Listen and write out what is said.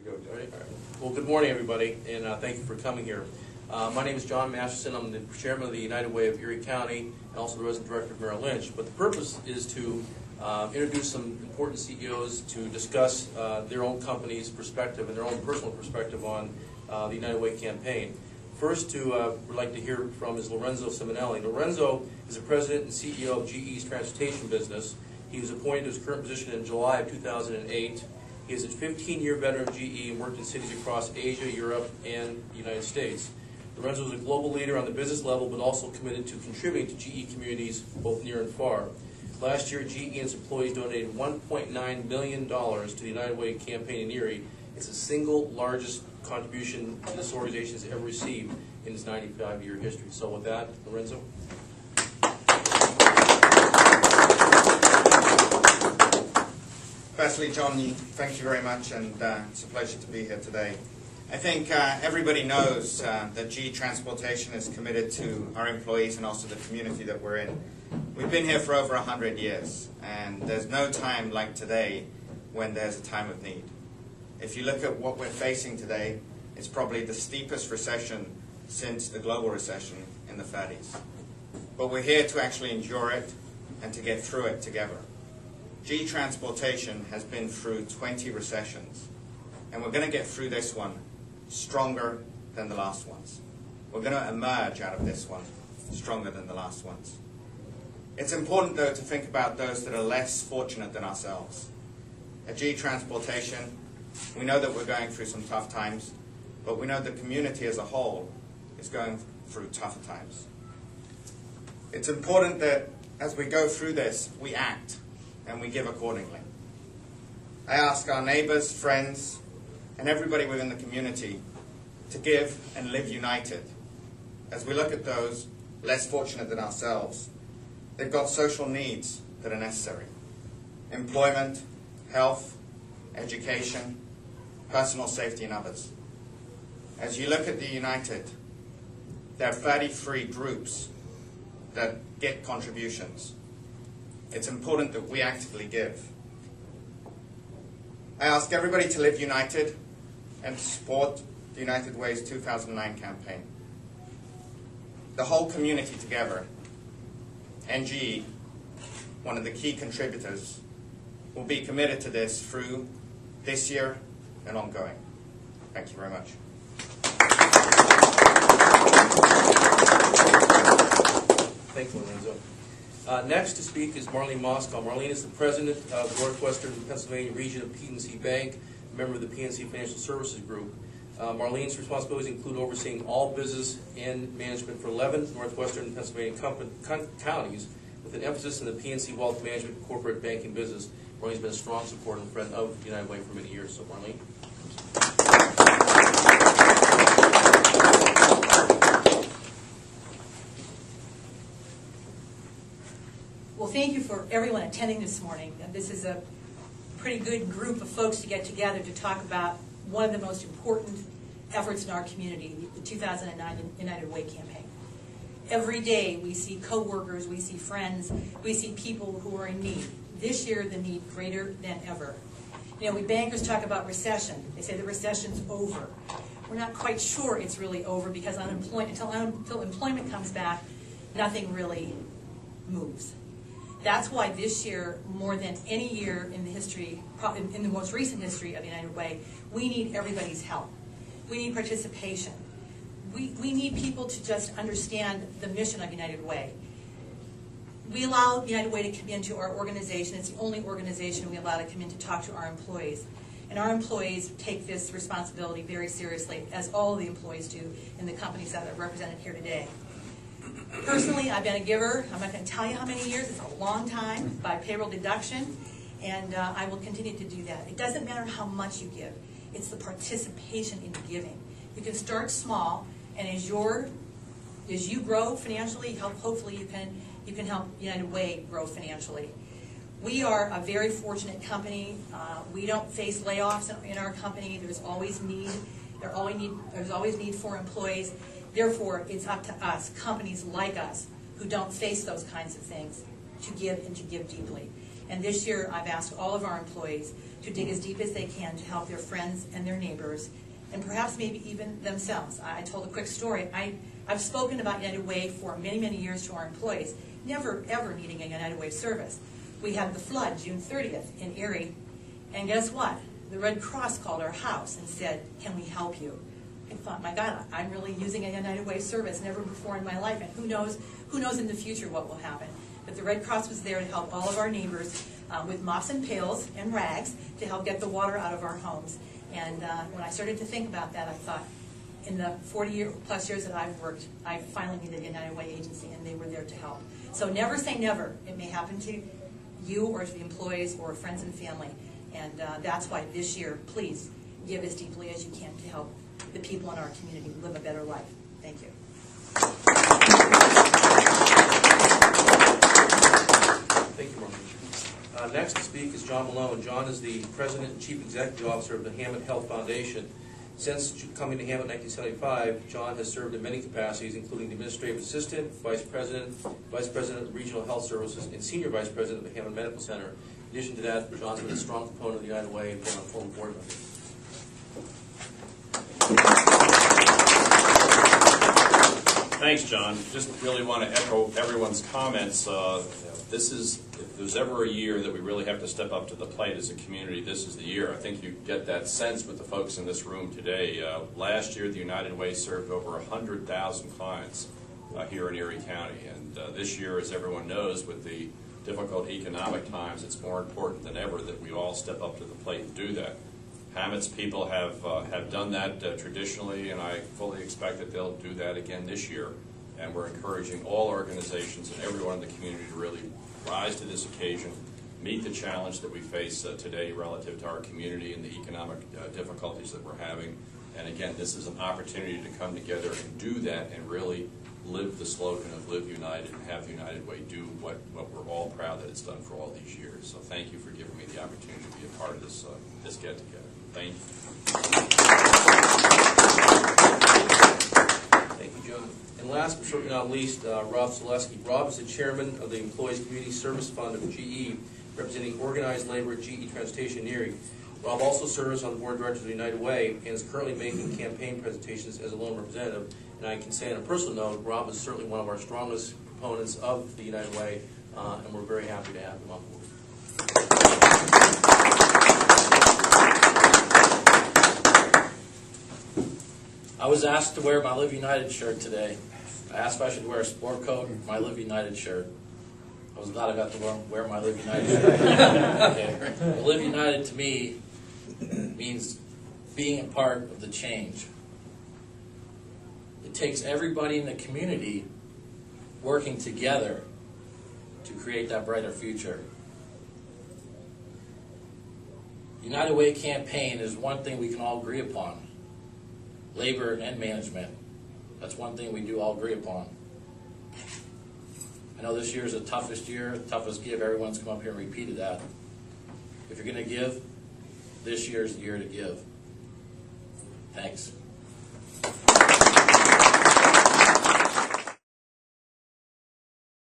All right. Well, good morning, everybody, and thank you for coming here. My name is John Masterson. I'm the chairman of the United Way of Erie County and also the resident director of Merrill Lynch. But the purpose is to introduce some important CEOs to discuss their own company's perspective and their own personal perspective on the United Way campaign. First, we'd like to hear from is Lorenzo Simonelli. Lorenzo is the president and CEO of GE's transportation business. He was appointed to his current position in July of 2008. He is a 15-year veteran of GE and worked in cities across Asia, Europe, and the United States. Lorenzo is a global leader on the business level, but also committed to contributing to GE communities both near and far. Last year, GE and its employees donated $1.9 million to the United Way campaign in Erie. It's the single largest contribution this organization has ever received in its 95-year history. So with that, Lorenzo. Firstly, John, thank you very much, and it's a pleasure to be here today. I think everybody knows that GE Transportation is committed to our employees and also the community that we're in. We've been here for over 100 years, and there's no time like today when there's a time of need. If you look at what we're facing today, it's probably the steepest recession since the global recession in the 30s. But we're here to actually endure it and to get through it together. GE Transportation has been through 20 recessions, and we're going to get through this one stronger than the last ones. We're going to emerge out of this one stronger than the last ones. It's important, though, to think about those that are less fortunate than ourselves. At GE Transportation, we know that we're going through some tough times, but we know the community as a whole is going through tougher times. It's important that as we go through this, we act and we give accordingly. I ask our neighbors, friends, and everybody within the community to give and live united. As we look at those less fortunate than ourselves, they've got social needs that are necessary. Employment, health, education, personal safety, and others. As you look at the United, there are 33 groups that get contributions. It's important that we actively give. I ask everybody to live united and to support the United Way's 2009 campaign. The whole community together, and GE, one of the key contributors, will be committed to this through this year and ongoing. Thank you very much. Thank you, Lorenzo. Next to speak is Marlene Moscow. Marlene is the president of the Northwestern Pennsylvania region of PNC Bank, a member of the PNC Financial Services Group. Marlene's responsibilities include overseeing all business and management for 11 Northwestern Pennsylvania counties, with an emphasis in the PNC Wealth Management corporate banking business. Marlene's been a strong supporter and friend of United Way for many years. So, Marlene. Well, thank you for everyone attending this morning. This is a pretty good group of folks to get together to talk about one of the most important efforts in our community, the 2009 United Way campaign. Every day we see coworkers, we see friends, we see people who are in need. This year, the need greater than ever. You know, we bankers talk about recession. They say the recession's over. We're not quite sure it's really over because until employment comes back, nothing really moves. That's why this year, more than any year in the history, in the most recent history of the United Way, we need everybody's help. We need participation. We need people to just understand the mission of United Way. We allow United Way to come into our organization. It's the only organization we allow to come in to talk to our employees. And our employees take this responsibility very seriously, as all of the employees do in the companies that are represented here today. Personally, I've been a giver. I'm not going to tell you how many years. It's a long time by payroll deduction, and I will continue to do that. It doesn't matter how much you give. It's the participation in giving. You can start small, and as you grow financially, hopefully you can help United Way grow financially. We are a very fortunate company. We don't face layoffs in our company. There's always need. There's always need for employees. Therefore, it's up to us, companies like us, who don't face those kinds of things, to give and to give deeply. And this year, I've asked all of our employees to dig as deep as they can to help their friends and their neighbors, and perhaps maybe even themselves. I told a quick story. I've spoken about United Way for many, many years to our employees, never, ever needing a United Way service. We had the flood June 30th in Erie, and guess what? The Red Cross called our house and said, "Can we help you?" I thought, my God, I'm really using a United Way service, never before in my life, and who knows in the future what will happen. But the Red Cross was there to help all of our neighbors with mops and pails and rags to help get the water out of our homes. And when I started to think about that, I thought, in the 40+ years that I've worked, I finally needed a United Way agency, and they were there to help. So never say never. It may happen to you or to the employees or friends and family. And that's why this year, please give as deeply as you can to help the people in our community live a better life. Thank you. Thank you, Marlene. Next to speak is John Malone. John is the President and Chief Executive Officer of the Hammond Health Foundation. Since coming to Hammond in 1975, John has served in many capacities, including Administrative Assistant, Vice President of Regional Health Services, and Senior Vice President of the Hammond Medical Center. In addition to that, John's been a strong proponent of the United Way and been on former board member. Thanks, John. Just really want to echo everyone's comments. If there's ever a year that we really have to step up to the plate as a community, this is the year. I think you get that sense with the folks in this room today. Last year, the United Way served over 100,000 clients here in Erie County. And this year, as everyone knows, with the difficult economic times, it's more important than ever that we all step up to the plate and do that. Hammett's people have done that traditionally, and I fully expect that they'll do that again this year. And we're encouraging all organizations and everyone in the community to really rise to this occasion, meet the challenge that we face today relative to our community and the economic difficulties that we're having. And again, this is an opportunity to come together and do that and really live the slogan of Live United and have the United Way do what we're all proud that it's done for all these years. So thank you for giving me the opportunity to be a part of this get-together. Thank you. Thank you, John. And last but certainly not least, Rob Zaleski. Rob is the chairman of the Employees Community Service Fund of GE, representing organized labor at GE Transportation in Erie. Rob also serves on the board of directors of the United Way and is currently making campaign presentations as a lone representative. And I can say on a personal note, Rob is certainly one of our strongest proponents of the United Way, and we're very happy to have him on board. I was asked to wear my Live United shirt today. I asked if I should wear a sport coat or my Live United shirt. I was glad I got to wear my Live United shirt. Okay. Well, Live United to me means being a part of the change. It takes everybody in the community working together to create that brighter future. United Way campaign is one thing we can all agree upon. Labor and management. That's one thing we do all agree upon. I know this year is the toughest year, toughest give. Everyone's come up here and repeated that. If you're going to give, this year is the year to give. Thanks.